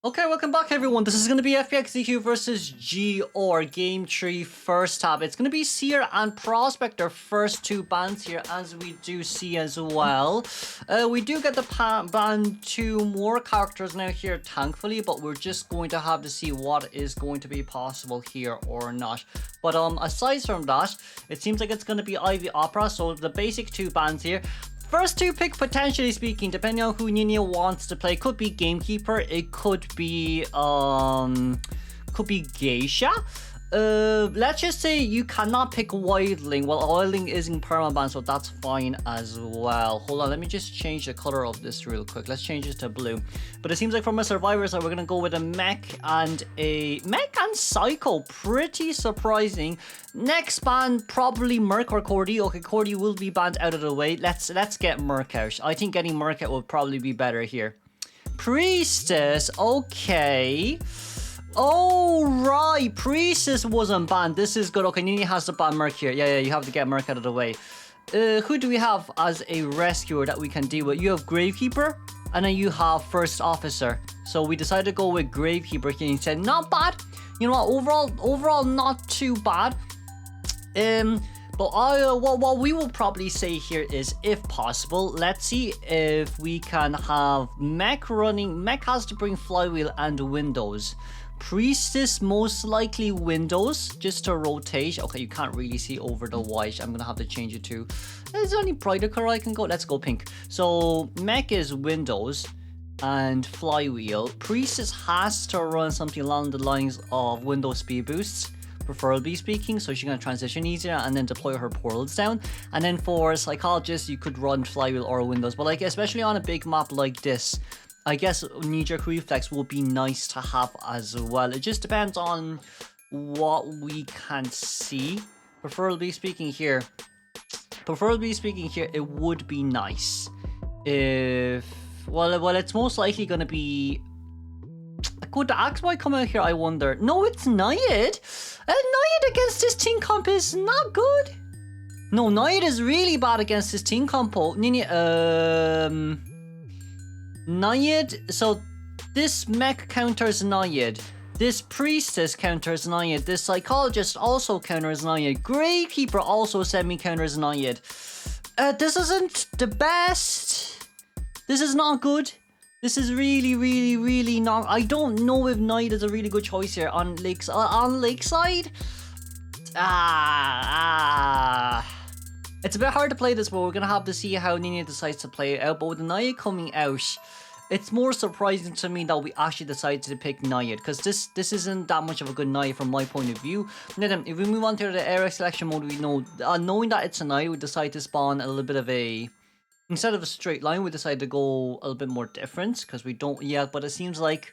Okay, welcome back everyone. This is going to be FPX.ZQ versus GR Game 3 first half. It's going to be Seer and Prospector first two bans here, as we do see as well. We do get the ban two more characters now here, thankfully, but we're just going to have to see what is going to be possible here or not. But aside from that, it seems like it's going to be Ivy Opera, so the basic two bans here. First two pick, potentially speaking, depending on who Nina wants to play, could be Gamekeeper, it could be Geisha. Let's just say you cannot pick Wildling. Well, Wildling isn't permaban, so that's fine as well. Hold on, let me just change the color of this real quick. Let's change it to blue. But it seems like from a survivor side, we're gonna go with a mech and Psycho. Pretty surprising. Next ban, probably Merc or Cordy. Okay, Cordy will be banned out of the way. Let's get Merc out. I think getting Merc out would probably be better here. Priestess, okay. Oh, right. Priestess wasn't banned. This is good. Okay, Nini has to ban Merc here. Yeah, you have to get Merc out of the way. Who do we have as a rescuer that we can deal with? You have Gravekeeper, and then you have First Officer. So we decided to go with Gravekeeper here instead. Not bad. You know what? Overall, not too bad. But what we will probably say here is, if possible, let's see if we can have Mech running. Mech has to bring Flywheel and Windows. Priestess, most likely Windows, just to rotate. Okay, you can't really see over the white. I'm gonna have to change it to... Is there any brighter color I can go? Let's go pink. So, Mech is Windows and Flywheel. Priestess has to run something along the lines of Windows speed boosts, preferably speaking, so she's going to transition easier and then deploy her portals down. And then for Psychologist, you could run Flywheel or Windows, but like especially on a big map like this, I guess knee-jerk reflex will be nice to have as well. It just depends on what we can see. Preferably speaking here, it would be nice if... Well, it's most likely going to be... Could the Axe Boy come out here, I wonder? No, it's Nayid. Nayid against this team comp is not good. No, Nayid is really bad against this team compo. Nayid, so this mech counters Nayid. This Priestess counters Nayid. This Psychologist also counters Nayid. Gravekeeper also semi-counters Nayid. This isn't the best. This is not good. This is really not... I don't know if Nayid is a really good choice here on Lakeside. It's a bit hard to play this, but we're going to have to see how Nina decides to play it out. But with the Nayid coming out, it's more surprising to me that we actually decided to pick Nayid, because this isn't that much of a good Nayid from my point of view. Now then, if we move on to the area selection mode, we know, knowing that it's a Nayid, we decide to spawn a little bit of a... Instead of a straight line, we decided to go a little bit more different, because we don't yet, but it seems like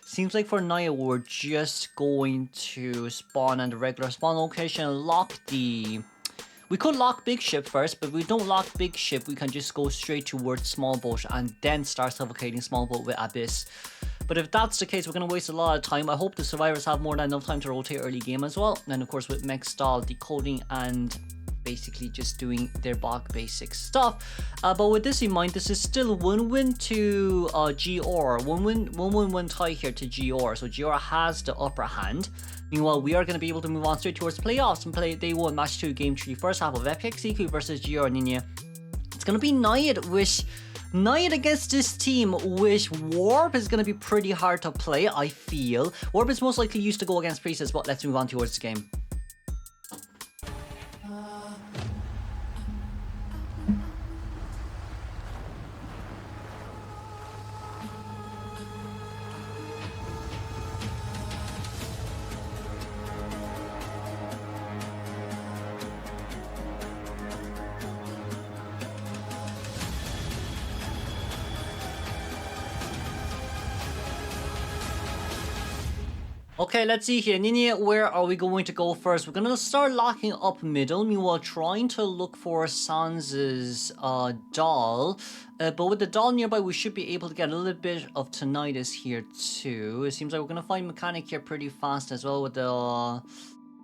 for Nayid, we're just going to spawn in the regular spawn location, lock the... We could lock Big Ship first, but if we don't lock Big Ship, we can just go straight towards Small Boat and then start suffocating Small Boat with Abyss. But if that's the case, we're going to waste a lot of time. I hope the survivors have more than enough time to rotate early game as well. And of course with mech stall, decoding, and basically just doing their bog basic stuff. But with this in mind, this is still 1-win to GR. 1-win tie here to GR. So GR has the upper hand. Meanwhile, we are going to be able to move on straight towards playoffs and play Day 1, Match 2, Game 3, first half of FPX.ZQ versus GR Nina. It's going to be Nayid, which... Nayid against this team, which Warp is going to be pretty hard to play, I feel. Warp is most likely used to go against Priestess, but let's move on towards the game. Okay, let's see here. Nina, where are we going to go first? We're going to start locking up middle. Meanwhile, trying to look for Sans's doll. But with the doll nearby, we should be able to get a little bit of tinnitus here too. It seems like we're going to find Mechanic here pretty fast as well with the...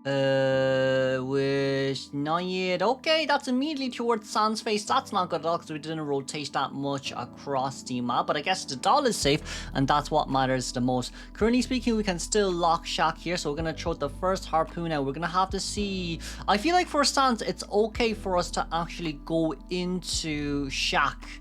With Nayid. Okay, that's immediately towards Sans face. That's not good at all because we didn't rotate that much across the map. But I guess the doll is safe, and that's what matters the most. Currently speaking, we can still lock Shack here, so we're gonna throw the first harpoon out. We're gonna have to see. I feel like for Sans, it's okay for us to actually go into Shack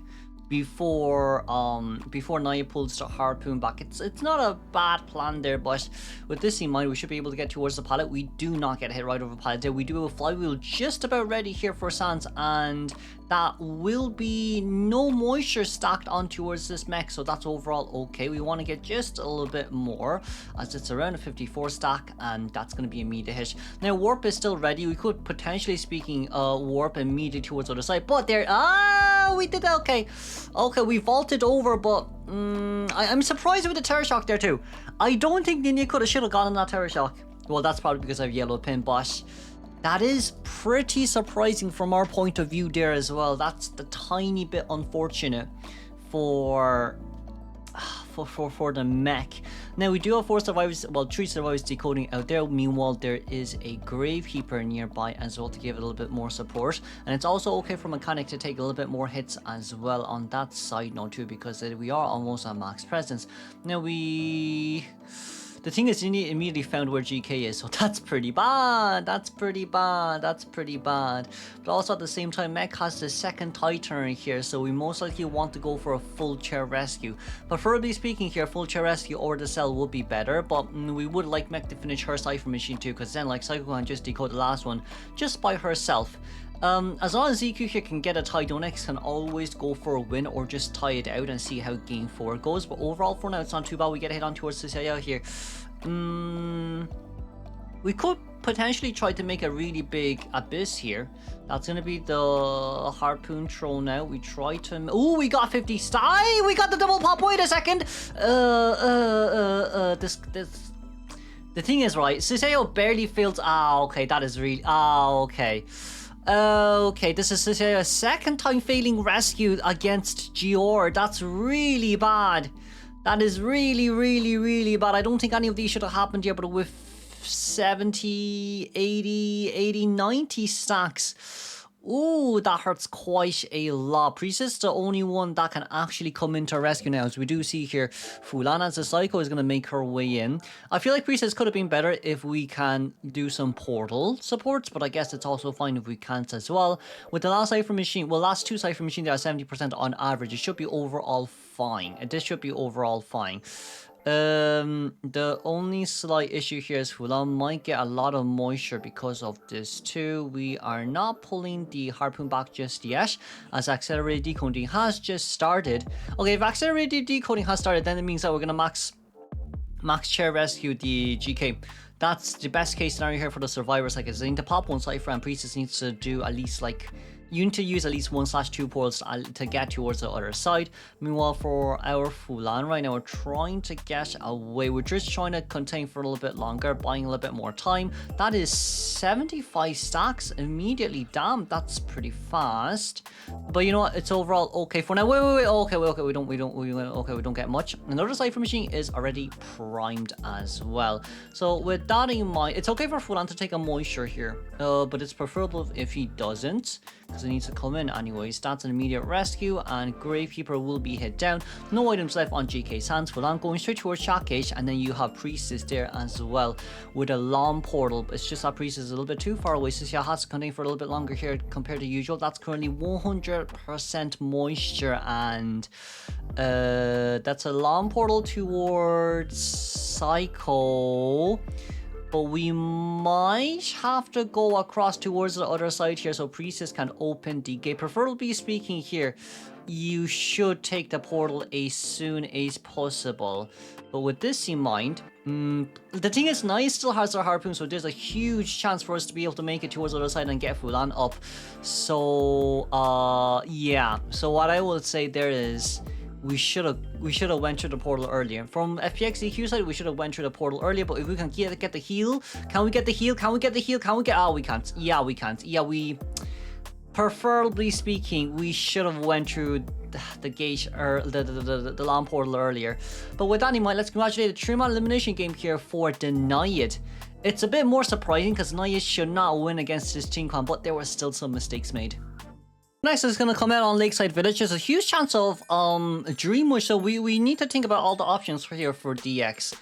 before Naya pulls the harpoon back. It's not a bad plan there, but with this in mind, we should be able to get towards the pallet. We do not get hit right over the pallet there. We do have a flywheel just about ready here for Sans, and that will be no moisture stacked on towards this mech, so that's overall okay. We want to get just a little bit more, as it's around a 54 stack, and that's going to be immediate hit. Now warp is still ready. We could potentially speaking warp immediately towards the other side, but there, we did that. Okay, we vaulted over, but I'm surprised with the terror shock there too. I don't think Ninja should have gone on that terror shock. Well, that's probably because I have yellow pin, but that is pretty surprising from our point of view there as well. That's the tiny bit unfortunate for the mech. Now we do have 4 survivors, well 3 survivors decoding out there. Meanwhile, there is a gravekeeper nearby as well to give it a little bit more support, and it's also okay for mechanic to take a little bit more hits as well on that side note too, because we are almost at max presence. Now the thing is, you immediately found where GK is, so that's pretty bad. That's pretty bad. But also at the same time, Mech has the second Titan here, so we most likely want to go for a full chair rescue. Preferably speaking here, full chair rescue or the cell would be better, but we would like Mech to finish her Cypher machine too, because then like Psycho can just decode the last one just by herself. As long as ZQ here can get a tie, Donex can always go for a win or just tie it out and see how game 4 goes. But overall, for now, it's not too bad. We get a hit on towards the CIL here. We could potentially try to make a really big abyss here. That's going to be the harpoon throw now. We try to... Oh, we got 50 style. We got the double pop. Wait a second. The thing is, right, Siseo barely fails. Okay, that is really... okay. Okay, this is Sisseo's second time failing rescue against Gior. That's really bad. That is really bad. I don't think any of these should have happened here, but with 70, 80, 90 stacks. Ooh, that hurts quite a lot. Priestess is the only one that can actually come into rescue now. As we do see here, Fulan as a Psycho is going to make her way in. I feel like Priestess could have been better if we can do some portal supports, but I guess it's also fine if we can't as well. With the last Cypher machine, well, last 2 Cypher machines, they are 70% on average. It should be overall fine. This should be overall fine. The only slight issue here is Fulan might get a lot of moisture because of this too. We are not pulling the harpoon back just yet, as accelerated decoding has just started. Okay, if accelerated decoding has started, then it means that we're gonna max chair rescue the GK. That's the best case scenario here for the survivors. Like, they need to pop 1 Cypher, and Priestess needs to do at least like... You need to use at least 1/2 portals to get towards the other side. Meanwhile, for our Fulan right now, we're trying to get away. We're just trying to contain for a little bit longer, buying a little bit more time. That is 75 stacks immediately. Damn, that's pretty fast. But you know what? It's overall okay for now. Wait. Okay, we don't get much. Another Cypher machine is already primed as well. So with that in mind, it's okay for Fulan to take a moisture here. But it's preferable if he doesn't, because it needs to come in anyways. That's an immediate rescue, and Gravekeeper will be hit down. No items left on GK's hands. Fulan going straight towards Shock Cage, and then you have Priestess there as well with a long portal. It's just that Priestess is a little bit too far away, so she has to contain for a little bit longer here compared to usual. That's currently 100% moisture, and that's a long portal towards Psycho. But we might have to go across towards the other side here so Priestess can open the gate. Preferably speaking here, you should take the portal as soon as possible. But with this in mind, the thing is, Nai still has her harpoon, so there's a huge chance for us to be able to make it towards the other side and get Fulan up. So, yeah. So what I will say there is... We should have went through the portal earlier. From FPX.ZQ side, we should have went through the portal earlier, but if we can get the heal, can we get the heal? Oh, we can't. Yeah, we can't. Yeah, preferably speaking, we should have went through the gate or the long portal earlier. But with that in mind, let's congratulate the 3-man elimination game here for Deny It. It's a bit more surprising because Naya should not win against his team comp, but there were still some mistakes made. Next is gonna come out on Lakeside Village. There's a huge chance of Dreamwish, so we need to think about all the options for here for DX.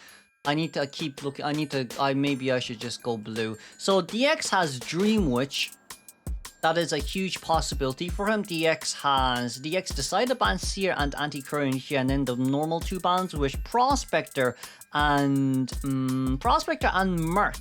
I need to keep looking. Maybe I should just go blue. So DX has Dreamwitch. That is a huge possibility for him. DX decided to ban Seer and Anti-Current here, and then the normal 2 bans with Prospector and Merc.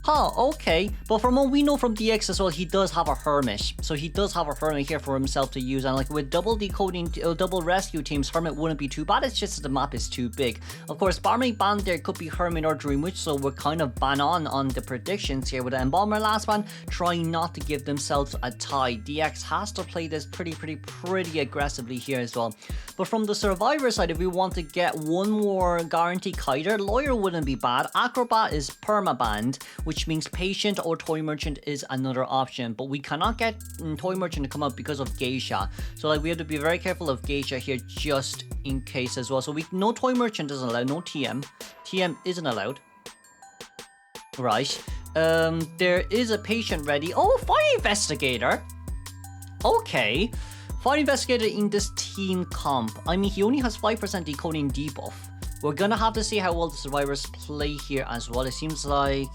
Huh, okay. But from what we know from DX as well, he does have a Hermit. So he does have a Hermit here for himself to use. And like with double decoding, double rescue teams, Hermit wouldn't be too bad. It's just that the map is too big. Of course, Barmaid ban there could be Hermit or Dreamwitch. So we're kind of bang on the predictions here. With the Embalmer last ban, trying not to give themselves a tie. DX has to play this pretty aggressively here as well. But from the Survivor side, if we want to get one more guaranteed kiter, Lawyer wouldn't be bad. Acrobat is permabanned, which means Patient or Toy Merchant is another option. But we cannot get Toy Merchant to come up because of Geisha. So like we have to be very careful of Geisha here just in case as well. So no Toy Merchant isn't allowed, no TM. TM isn't allowed. Right. There is a Patient ready. Oh, Fire Investigator. Okay. Fire Investigator in this team comp. I mean, he only has 5% decoding debuff. We're gonna have to see how well the survivors play here as well. It seems like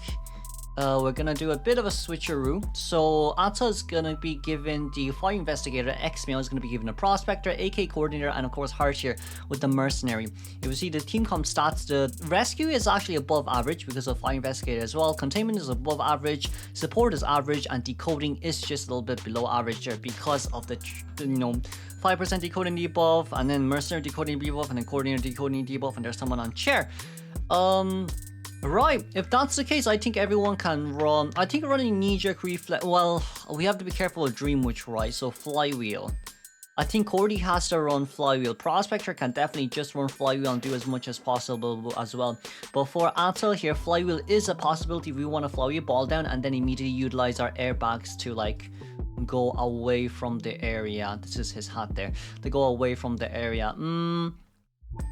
we're gonna do a bit of a switcheroo. So Atta is gonna be given the Fire Investigator, X-Mail is gonna be given a Prospector, AK Coordinator, and of course Heart here with the Mercenary. If you see the team comp stats, the Rescue is actually above average because of Fire Investigator as well. Containment is above average, Support is average, and Decoding is just a little bit below average here because of the, 5% decoding debuff, and then Mercenary decoding debuff, and then Coordinator decoding debuff, and there's someone on chair. Right, if that's the case, I think everyone can run. I think running knee-jerk reflex. Well, we have to be careful of Dreamwitch, right? So Flywheel. I think Cordy has to run Flywheel. Prospector can definitely just run Flywheel and do as much as possible as well. But for Atal here, Flywheel is a possibility if we want to Flywheel ball down and then immediately utilize our airbags to like go away from the area. This is his hat there. To go away from the area.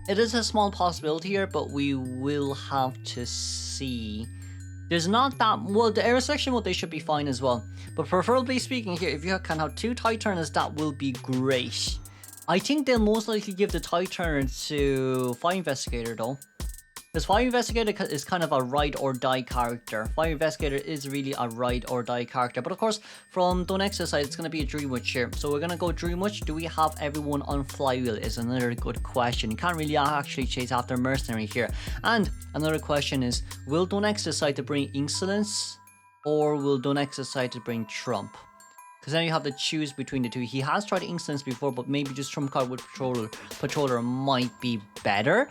It is a small possibility here, but we will have to see. There's not that... Well, the air section mode, they should be fine as well. But preferably speaking here, if you can have 2 TIE turners, that will be great. I think they'll most likely give the TIE turner to Fire Investigator though. Because Fire Investigator is kind of a ride or die character. Fire Investigator is really a ride or die character. But of course, from Donex's side, it's going to be a Dreamwitch here. So we're going to go Dreamwitch. Do we have everyone on Flywheel is another good question. You can't really actually chase after Mercenary here. And another question is, will Donex decide to bring Insolence? Or will Donex decide to bring Trump? Because then you have to choose between the two. He has tried Insolence before, but maybe just Trump card with Patroller might be better.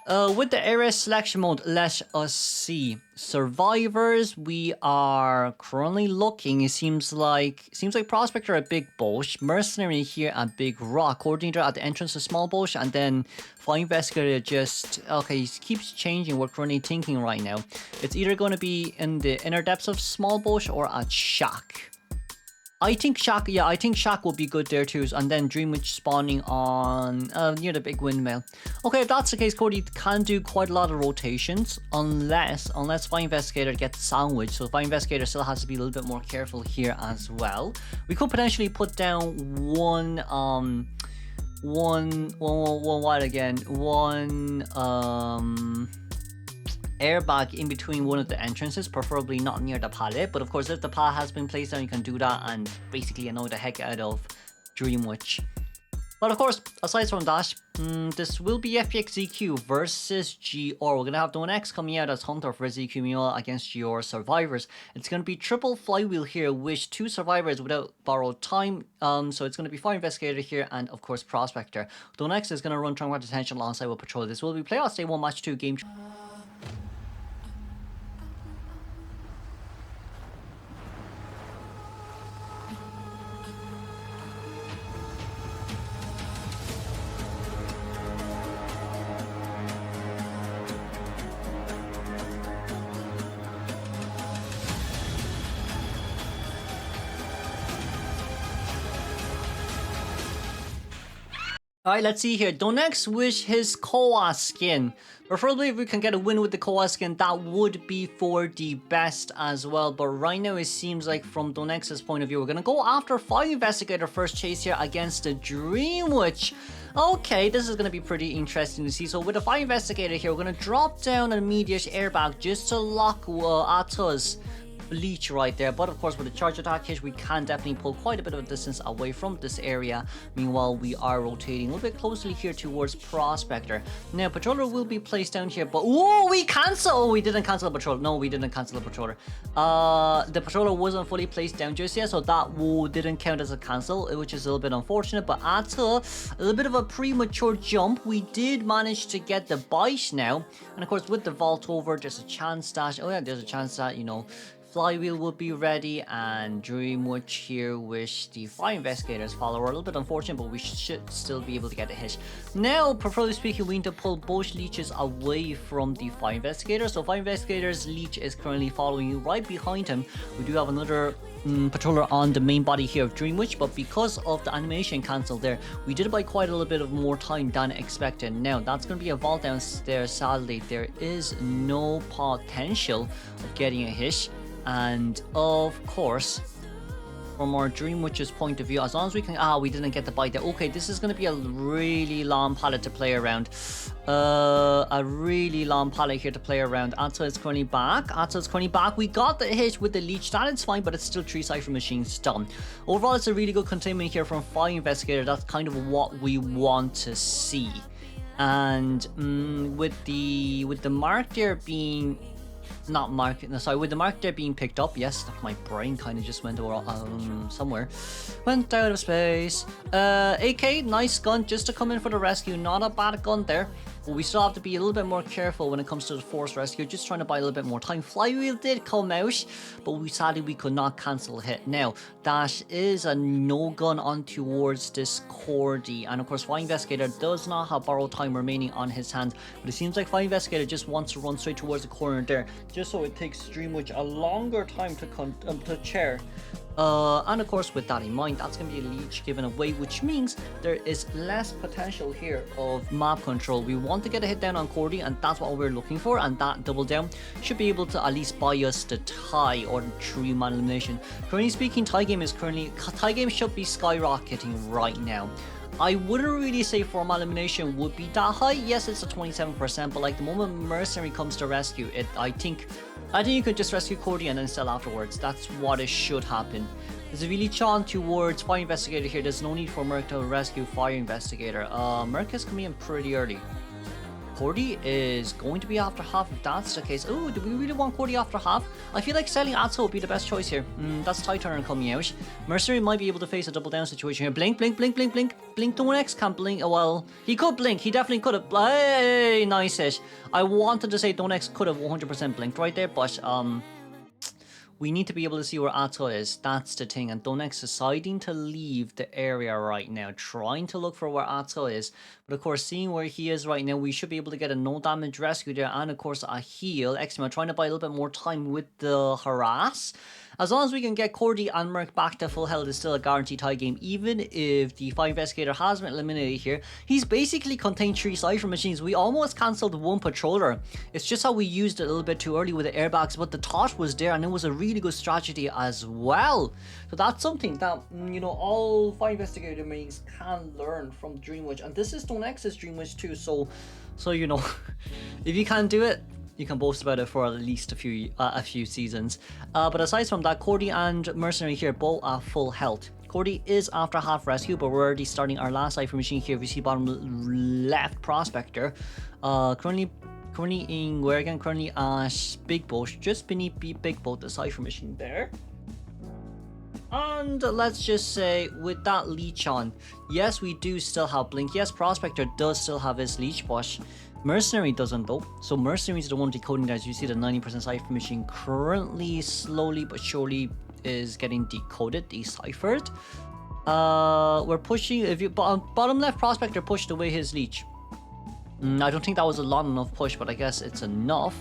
With the area selection mode, let us see. Survivors, we are currently looking. It seems like Prospector a big bush, Mercenary here a big rock, Coordinator at the entrance a small bush, and then Fire Investigator just he keeps changing. We're currently thinking right now. It's either going to be in the inner depths of small bush or at shack. I think Shack, yeah, I think Shack will be good there too. And then Dreamwitch spawning on near the big windmill. Okay, if that's the case, Cody can do quite a lot of rotations unless Fire Investigator gets sandwiched. So Fire Investigator still has to be a little bit more careful here as well. We could potentially put down one airbag in between one of the entrances, preferably not near the pallet. But of course, if the pallet has been placed down, you can do that and basically annoy the heck out of Dreamwitch. But of course, aside from that, this will be FPX.ZQ versus GR. We're going to have Don X coming out as Hunter for ZQ Mule against your survivors. It's going to be triple Flywheel here with 2 survivors without borrowed time. So it's going to be Fire Investigator here and of course Prospector. Don X is going to run Trunk Detention alongside with Patrol. This will be Playoffs Day 1 Match 2 Game All right, let's see here. Donex wish his Koa skin. Preferably if we can get a win with the Koa skin, that would be for the best as well. But right now it seems like from Donex's point of view, we're going to go after Fire Investigator first chase here against the Dream Witch. Okay, this is going to be pretty interesting to see. So with the Fire Investigator here, we're going to drop down an immediate airbag just to lock Ata's leech right there. But of course with the charge attack hit, we can definitely pull quite a bit of a distance away from this area. Meanwhile, we are rotating a little bit closely here towards Prospector. Now Patroller will be placed down here, but oh, we cancel. Oh, we didn't cancel the Patroller. No, we didn't cancel the Patroller. The Patroller wasn't fully placed down just yet, so that didn't count as a cancel, which is a little bit unfortunate. But at a little bit of a premature jump, we did manage to get the bite now. And of course with the vault over, there's a chance that, oh yeah, there's a chance that, you know, Flywheel will be ready, and Dream Witch here with the Fire Investigator's follower. A little bit unfortunate, but we should still be able to get a hit. Now, preferably speaking, we need to pull both leeches away from the Fire Investigator. So Fire Investigator's leech is currently following right behind him. We do have another patroller on the main body here of Dream Witch, but because of the animation cancel there, we did buy quite a little bit of more time than expected. Now, that's going to be a vault downstairs. Sadly, there is no potential of getting a hit. And of course, from our Dream Witch's point of view, as long as we can, we didn't get the bite there. Okay, this is going to be a really long pallet to play around. A really long pallet here to play around. Ata is currently back. We got the hit with the leech. That is fine, but it's still 3 Cypher Machines done. Overall, it's a really good containment here from Fire Investigator. That's kind of what we want to see. And with the mark there being with the mark there being picked up, yes, my brain kind of just went over somewhere, went out of space. AK, nice gun just to come in for the rescue, not a bad gun there. But we still have to be a little bit more careful when it comes to the force rescue, just trying to buy a little bit more time. Flywheel did come out, but sadly we could not cancel a hit. Now, that is a no gun on towards this Cordy, and of course Fire Investigator does not have borrowed time remaining on his hands, but it seems like Fire Investigator just wants to run straight towards the corner there, just so it takes Dream Witch a longer time to chair. And of course with that in mind, that's going to be a leech given away, which means there is less potential here of map control. We want to get a hit down on Cordy, and that's what we're looking for, and that double down should be able to at least buy us the tie or the 3-man elimination. Currently speaking, tie game should be skyrocketing right now. I wouldn't really say 4-man elimination would be that high. Yes, it's a 27%, but like the moment Mercenary comes to rescue it, I think you could just rescue Cordy and then sell afterwards. That's what it should happen. There's a really on towards Fire Investigator here. There's no need for Merc to rescue Fire Investigator. Merc is coming in pretty early. Cordy is going to be after half if that's the case. Oh, do we really want Cordy after half? I feel like selling Atso would be the best choice here. That's Tie Turner coming out. Mercenary might be able to face a double down situation here. Blink, blink, blink, blink, blink. Blink, Donex can't blink. Well, he could blink. He definitely could have. Hey, nice hit. I wanted to say Donex could have 100% blinked right there, but we need to be able to see where Ato is. That's the thing. And Donex deciding to leave the area right now, trying to look for where Ato is. But of course, seeing where he is right now, we should be able to get a no damage rescue there. And of course, a heal. Exima trying to buy a little bit more time with the harass. As long as we can get Cordy and Merc back to full health, is still a guaranteed tie game. Even if the Fire Investigator has been eliminated here, he's basically contained 3 Cypher Machines. We almost cancelled 1 Patroller. It's just how we used it a little bit too early with the airbags, but the thought was there, and it was a really good strategy as well. So that's something that, you know, all Fire Investigator Marines can learn from Dream Witch. And this is Donex's Dream Witch too, so you know, if you can do it, you can boast about it for at least a few seasons. But aside from that, Cordy and Mercenary here both are full health. Cordy is after half rescue, but we're already starting our last Cypher Machine here. If you see bottom left, Prospector. Currently in where again? Currently at Big Boat, just beneath Big Boat, the Cypher Machine there. And let's just say with that leech on, yes, we do still have blink. Yes, Prospector does still have his leech, but Mercenary doesn't though. So Mercenary is the one decoding that. As you see, the 90% Cypher Machine currently slowly but surely is getting decoded, deciphered. We're pushing, if you bottom left, Prospector pushed away his leech. I don't think that was a long enough push, but I guess it's enough.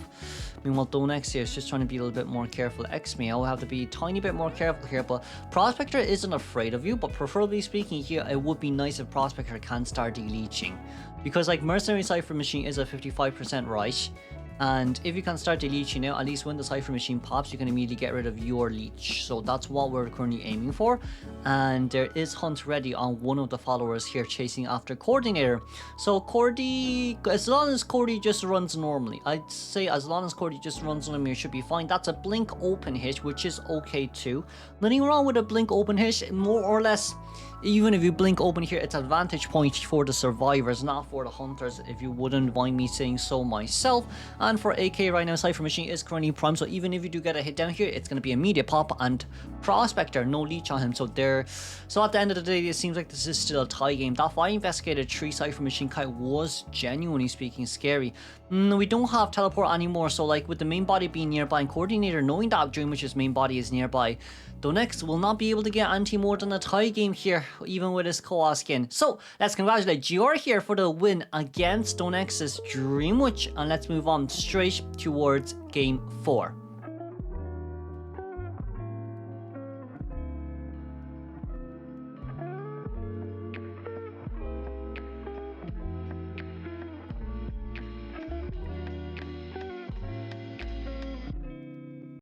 Meanwhile, Donex here is just trying to be a little bit more careful. X-Me, I will have to be a tiny bit more careful here, but Prospector isn't afraid of you, but preferably speaking here, it would be nice if Prospector can start deleaching. Because like Mercenary Cypher Machine is a 55% right, and if you can start deleting now, at least when the Cypher Machine pops, you can immediately get rid of your leech. So that's what we're currently aiming for. And there is Hunt ready on one of the followers here chasing after Coordinator. So Cordy, as long as Cordy just runs normally, I'd say as long as Cordy just runs normally, it should be fine. That's a blink open hit, which is okay too. Nothing wrong with a blink open hit, more or less. Even if you blink open here, it's advantage point for the survivors, not for the hunters, if you wouldn't mind me saying so myself. And for AK right now, Cypher Machine is currently prime, so even if you do get a hit down here, it's going to be immediate pop. And Prospector, no leech on him, so so at the end of the day, it seems like this is still a tie game. That 5 Investigator 3 Cypher Machine kite was genuinely speaking scary. We don't have teleport anymore, so like with the main body being nearby and Coordinator knowing that Dream Witch's main body is nearby, Donex will not be able to get anti more than a tie game here, even with his co-op skin. So let's congratulate Gior here for the win against Donex's Dream Witch, and let's move on straight towards game 4.